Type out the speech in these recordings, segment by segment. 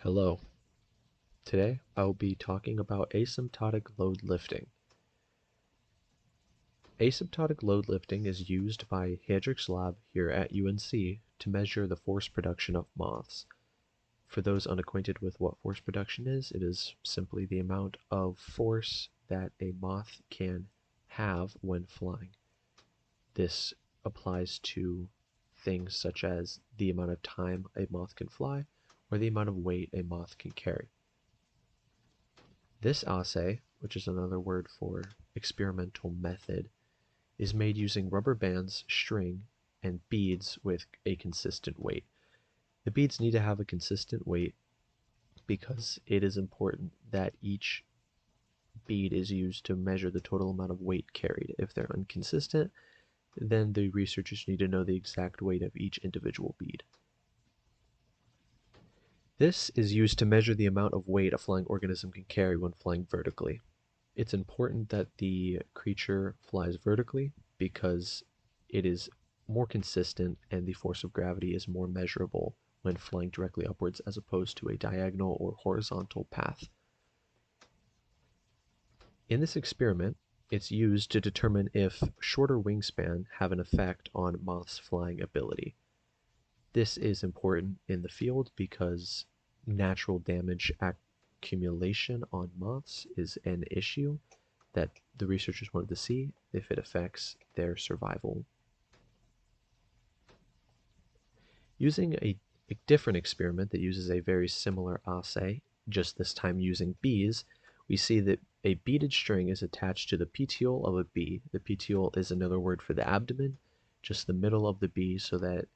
Hello. Today I will be talking about asymptotic load lifting. Asymptotic load lifting is used by Hedricks Lab here at UNC to measure the force production of moths. For those unacquainted with what force production is, it is simply the amount of force that a moth can have when flying. This applies to things such as the amount of time a moth can fly or the amount of weight a moth can carry. This assay, which is another word for experimental method, is made using rubber bands, string, and beads with a consistent weight. The beads need to have a consistent weight because it is important that each bead is used to measure the total amount of weight carried. If they're inconsistent, then the researchers need to know the exact weight of each individual bead. This is used to measure the amount of weight a flying organism can carry when flying vertically. It's important that the creature flies vertically because it is more consistent and the force of gravity is more measurable when flying directly upwards as opposed to a diagonal or horizontal path. In this experiment, it's used to determine if shorter wingspan have an effect on moths' flying ability. This is important in the field because natural damage accumulation on moths is an issue that the researchers wanted to see if it affects their survival. Using a different experiment that uses a very similar assay, just this time using bees, we see that a beaded string is attached to the petiole of a bee. The petiole is another word for the abdomen, just the middle of the bee, so that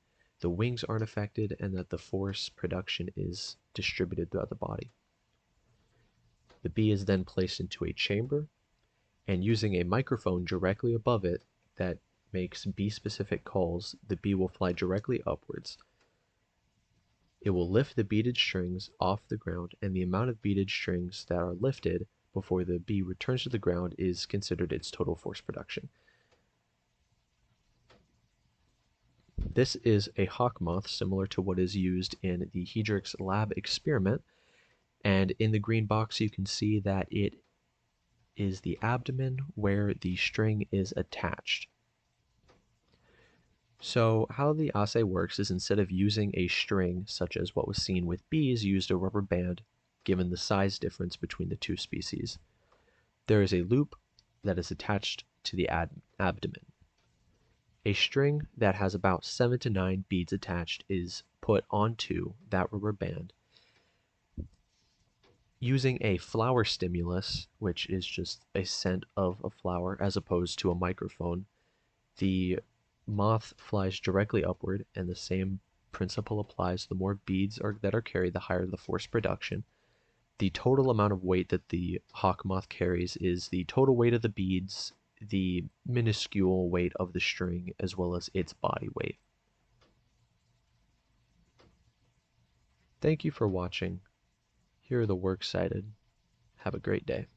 the wings aren't affected and that the force production is distributed throughout the body. The bee is then placed into a chamber, and using a microphone directly above it that makes bee-specific calls, the bee will fly directly upwards. It will lift the beaded strings off the ground, and the amount of beaded strings that are lifted before the bee returns to the ground is considered its total force production. This is a hawk moth similar to what is used in the Hedricks Lab experiment, and in the green box you can see that it is the abdomen where the string is attached. So how the assay works is instead of using a string such as what was seen with bees, used a rubber band given the size difference between the two species. There is a loop that is attached to the abdomen. A string that has about 7 to 9 beads attached is put onto that rubber band. Using a flower stimulus, which is just a scent of a flower as opposed to a microphone, the moth flies directly upward, and the same principle applies. The more beads that are carried, the higher the force production. The total amount of weight that the hawk moth carries is the total weight of the beads, the minuscule weight of the string, as well as its body weight. Thank you for watching. Here are the works cited. Have a great day.